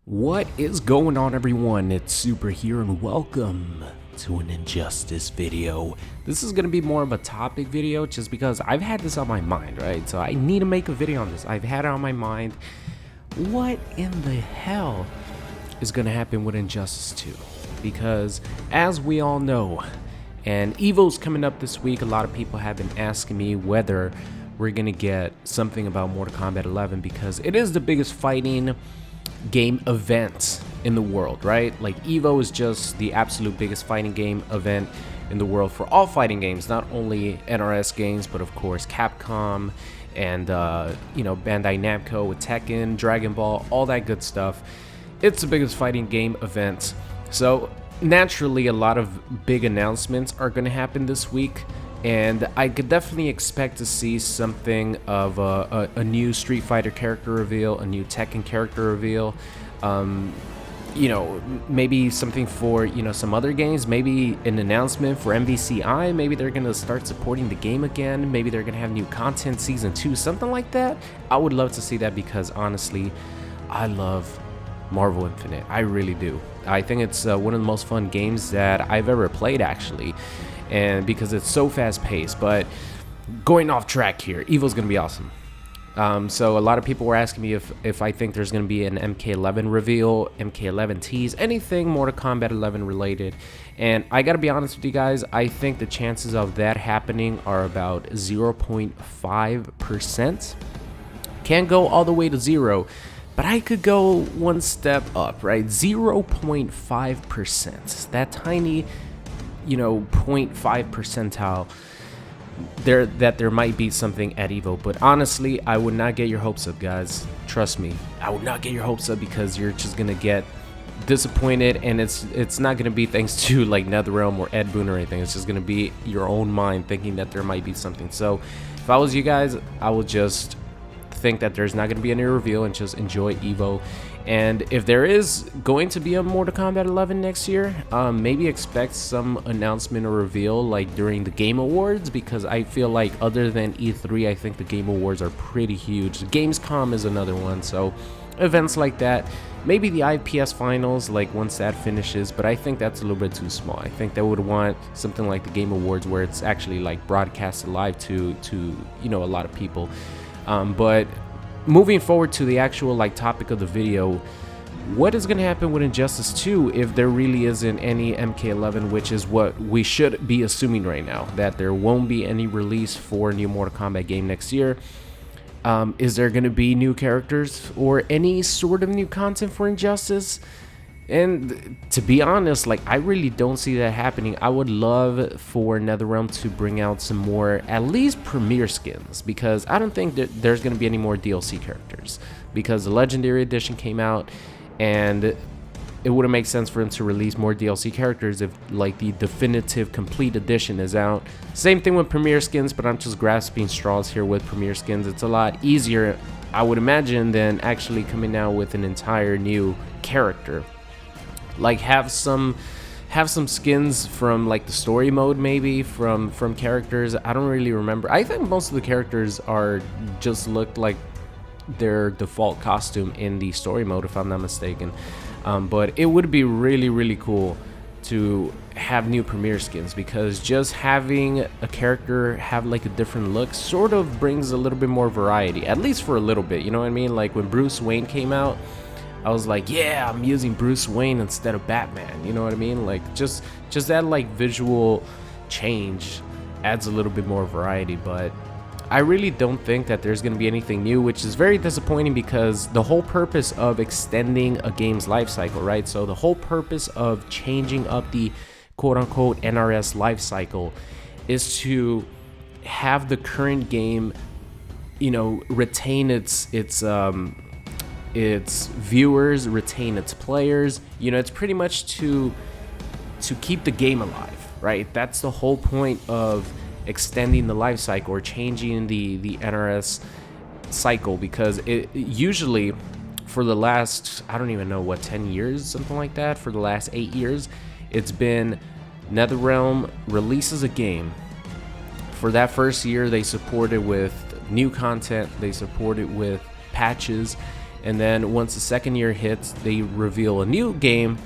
What is going on, everyone? It's Super here and welcome to an Injustice video. This is going to be more of a topic video just because I've had this on my mind, right? So I need to make a video on this. I've had it on my mind. What in the hell is going to happen with Injustice 2? Because as we all know, and EVO's coming up this week, a lot of people have been asking me whether we're going to get something about Mortal Kombat 11 because it is the biggest fighting game event in the world, right? Like EVO is just the absolute biggest fighting game event in the world for all fighting games, not only NRS games, but of course Capcom and Bandai Namco with Tekken, Dragon Ball, all that good stuff. It's the biggest fighting game event. So naturally a lot of big announcements are going to happen this week, and I could definitely expect to see something of a new Street Fighter character reveal, a new Tekken character reveal, maybe something for, some other games, maybe an announcement for MVCI, maybe they're going to start supporting the game again, maybe they're going to have new content season 2, something like that. I would love to see that because honestly, I love Marvel Infinite. I really do. I think it's one of the most fun games that I've ever played, actually. And because it's so fast-paced. But going off track here, EVO's gonna be awesome. So a lot of people were asking me if I think there's gonna be an MK11 reveal, MK11 tease, anything Mortal Kombat 11 related. And I gotta be honest with you guys, I think the chances of that happening are about 0.5%. Can't go all the way to 0, but I could go one step up, right? 0.5%. That tiny, 0.5 percentile there might be something at EVO. But honestly, I would not get your hopes up, guys. Trust me, I would not get your hopes up because you're just gonna get disappointed, and it's not gonna be thanks to like NetherRealm or Ed Boon or anything. It's just gonna be your own mind thinking that there might be something. So if I was you guys, I would just think that there's not going to be any reveal and just enjoy EVO. And if there is going to be a Mortal Kombat 11 next year, maybe expect some announcement or reveal like during the Game Awards, because I feel like other than E3, I think the Game Awards are pretty huge. Gamescom is another one, so events like that. Maybe the IPS finals, like once that finishes, but I think that's a little bit too small. I think they would want something like the Game Awards where it's actually like broadcasted live to a lot of people. But moving forward to the actual topic of the video, what is going to happen with Injustice 2 if there really isn't any MK11, which is what we should be assuming right now, that there won't be any release for a new Mortal Kombat game next year? Is there going to be new characters or any sort of new content for Injustice? And to be honest, I really don't see that happening. I would love for NetherRealm to bring out some more, at least premiere skins, because I don't think that there's going to be any more DLC characters, because the Legendary Edition came out, and it wouldn't make sense for them to release more DLC characters if the definitive complete edition is out. Same thing with premiere skins, but I'm just grasping straws here with premiere skins. It's a lot easier, I would imagine, than actually coming out with an entire new character. Have some skins from the story mode, maybe from characters. I don't really remember. I think most of the characters are just look like their default costume in the story mode, if I'm not mistaken. But it would be really, really cool to have new premiere skins, because just having a character have a different look sort of brings a little bit more variety, at least for a little bit. You know what I mean? Like when Bruce Wayne came out, I was like, yeah, I'm using Bruce Wayne instead of Batman. You know what I mean? Just that visual change adds a little bit more variety. But I really don't think that there's going to be anything new, which is very disappointing, because the whole purpose of extending a game's life cycle, right? So the whole purpose of changing up the quote-unquote NRS life cycle is to have the current game, retain its viewers, retain its players. It's pretty much to keep the game alive, right? That's the whole point of extending the life cycle or changing the NRS cycle, because it usually for the last, I don't even know what, 10 years, something like that, for the last 8 years, it's been NetherRealm releases a game. For that first year, they support it with new content, they support it with patches, and then once the second year hits, they reveal a new game,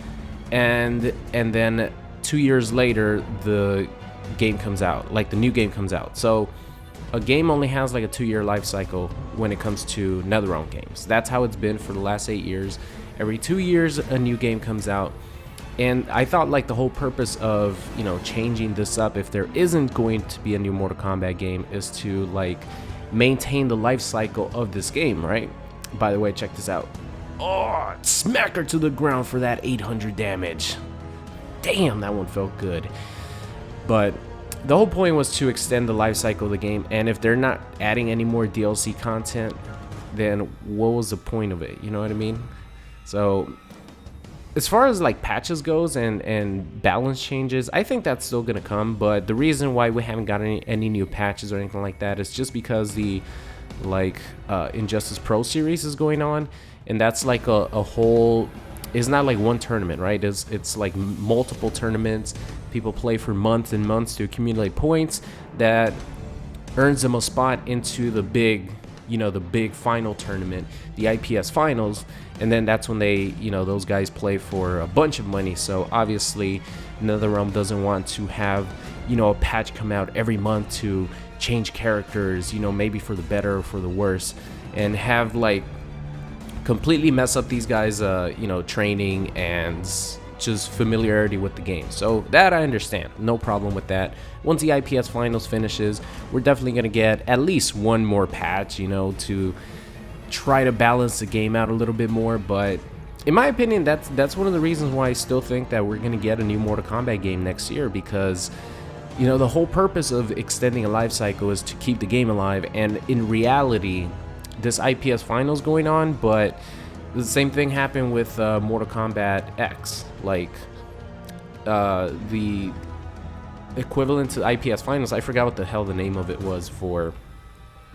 and then 2 years later the game comes out, like the new game comes out. So a game only has like a 2-year life cycle when it comes to NetherRealm games. That's how it's been for the last 8 years. Every 2 years a new game comes out. And I thought like the whole purpose of, you know, changing this up, if there isn't going to be a new Mortal Kombat game, is to like maintain the life cycle of this game, right? By the way, check this out. Oh, smack her to the ground for that 800 damage. Damn, that one felt good. But the whole point was to extend the life cycle of the game, and if they're not adding any more DLC content, then what was the point of it? You know what I mean? So as far as like patches goes and balance changes, I think that's still gonna come. But the reason why we haven't got any new patches or anything like that is just because the like Injustice Pro series is going on, and that's like a whole, it's not like one tournament, right? It's like multiple tournaments. People play for months and months to accumulate points that earns them a spot into the big, you know, the big final tournament, the IPS finals. And then that's when they, you know, those guys play for a bunch of money. So obviously NetherRealm doesn't want to have, you know, a patch come out every month to change characters, you know, maybe for the better or for the worse, and have like completely mess up these guys, you know, training and just familiarity with the game. So that I understand, no problem with that. Once the IPS finals finishes, we're definitely going to get at least one more patch, you know, to try to balance the game out a little bit more. But in my opinion, that's one of the reasons why I still think that we're going to get a new Mortal Kombat game next year, because, you know, the whole purpose of extending a life cycle is to keep the game alive. And in reality, this IPS finals going on, but the same thing happened with Mortal Kombat X. Like the equivalent to IPS finals, I forgot what the hell the name of it was for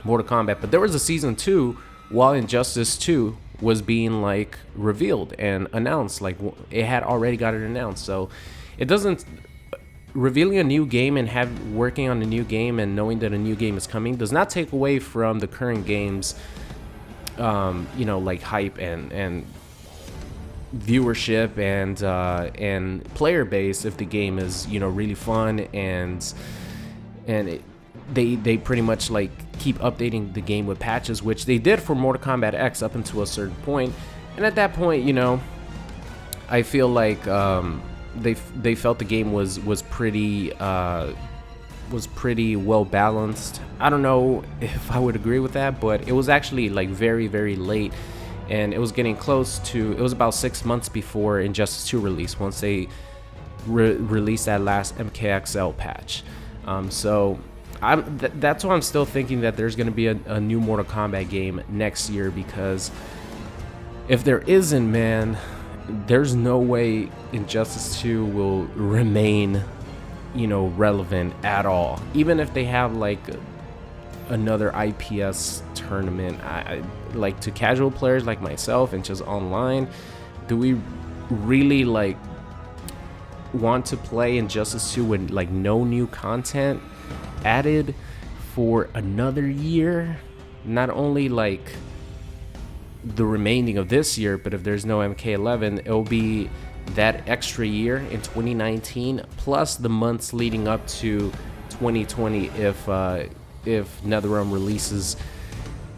Mortal Kombat, but there was a season 2 while Injustice 2 was being like revealed and announced. Like it had already got it announced. So it doesn't, revealing a new game and working on a new game and knowing that a new game is coming does not take away from the current game's you know, like hype and viewership and player base if the game is, you know, really fun, and they pretty much like keep updating the game with patches, which they did for Mortal Kombat X up until a certain point. And at that point, you know, I feel like they felt the game was pretty well balanced. I don't know if I would agree with that, but it was actually like very, very late, and it was getting close to, it was about 6 months before Injustice 2 release, once they released that last MKXL patch. So that's why I'm still thinking that there's going to be a new Mortal Kombat game next year, because if there isn't, man, there's no way Injustice 2 will remain, you know, relevant at all. Even if they have like another IPS tournament, I like, to casual players like myself and just online, do we really like want to play Injustice 2 with like no new content added for another year? Not only like the remaining of this year, but if there's no MK11, it'll be that extra year in 2019 plus the months leading up to 2020 if NetherRealm releases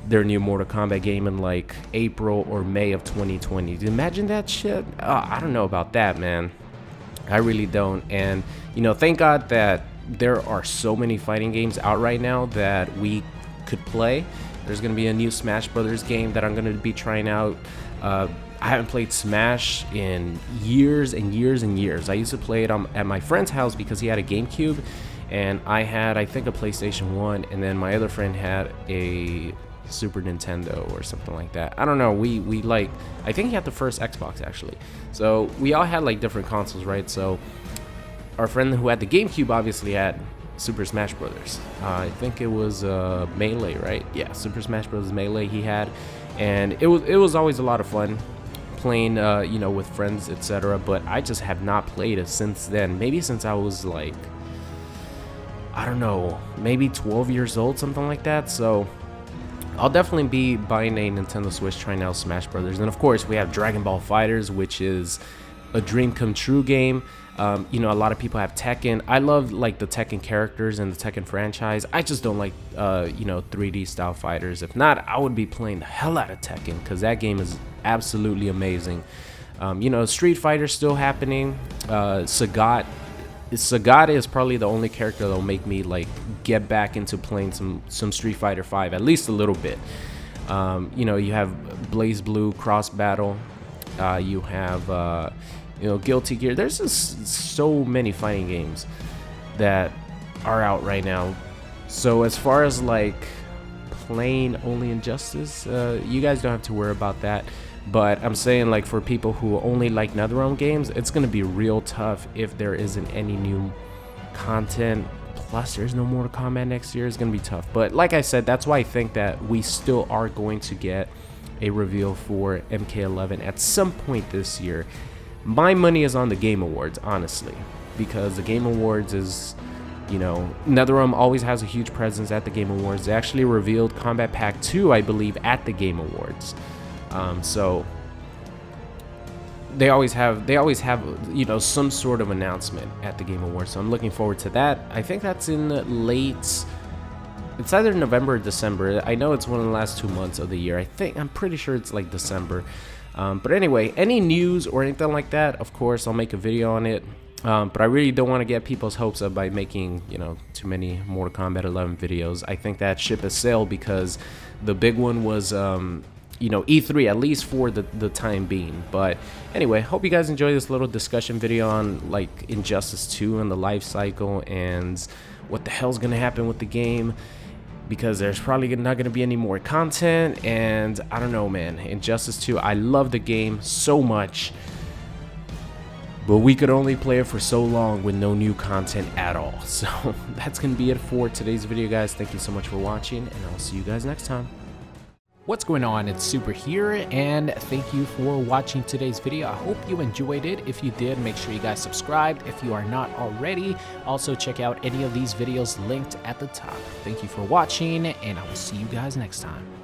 their new Mortal Kombat game in like April or May of 2020. Imagine that shit. I don't know about that, man. I really don't. And, you know, thank God that there are so many fighting games out right now that we could play. There's going to be a new Smash Brothers game that I'm going to be trying out. I haven't played Smash in years and years and years. I used to play it at my friend's house because he had a GameCube, and I had, I think, a PlayStation 1, and then my other friend had a Super Nintendo or something like that. I don't know. We like, I think he had the first Xbox actually. So we all had like different consoles, right? So our friend who had the GameCube obviously had Super Smash Brothers. I think it was Melee, right? Yeah, Super Smash Brothers Melee he had, and it was always a lot of fun playing, you know, with friends, etc. But I just have not played it since then. Maybe since I was like, I don't know, maybe 12 years old, something like that. So I'll definitely be buying a Nintendo Switch, trying out Smash Brothers. And of course, we have Dragon Ball Fighters, which is a dream come true game. You know, a lot of people have Tekken. I love like the Tekken characters and the Tekken franchise. I just don't like you know, 3D style fighters. If not, I would be playing the hell out of Tekken, because that game is absolutely amazing. You know, Street Fighter still happening. Sagat is probably the only character that'll make me like get back into playing some Street Fighter 5, at least a little bit. You know, you have Blaze Blue, Cross Battle. You have you know, Guilty Gear. There's just so many fighting games that are out right now. So as far as like playing only Injustice, you guys don't have to worry about that. But I'm saying, like, for people who only like NetherRealm games, it's gonna be real tough if there isn't any new content. Plus, there's no Mortal Kombat next year. It's gonna be tough. But like I said, that's why I think that we still are going to get a reveal for MK11 at some point this year. My money is on the Game Awards, honestly, because the Game Awards is, you know, NetherRealm always has a huge presence at the Game Awards. They actually revealed Combat Pack 2, I believe, at the Game Awards. So they always have, you know, some sort of announcement at the Game Awards. So I'm looking forward to that. I think that's in late, it's either November or December. I know it's one of the last 2 months of the year. I'm pretty sure it's like December. But anyway, any news or anything like that, of course, I'll make a video on it. But I really don't want to get people's hopes up by making, you know, too many Mortal Kombat 11 videos. I think that ship has sailed, because the big one was, you know, E3, at least for the time being. But anyway, hope you guys enjoy this little discussion video on like Injustice 2 and the life cycle and what the hell's gonna happen with the game, because there's probably not gonna be any more content. And I don't know, man, Injustice 2, I love the game so much, but we could only play it for so long with no new content at all. So that's gonna be it for today's video, guys. Thank you so much for watching, and I'll see you guys next time. What's going on? It's Super here, and thank you for watching today's video. I hope you enjoyed it. If you did, make sure you guys subscribed if you are not already. Also, check out any of these videos linked at the top. Thank you for watching, and I will see you guys next time.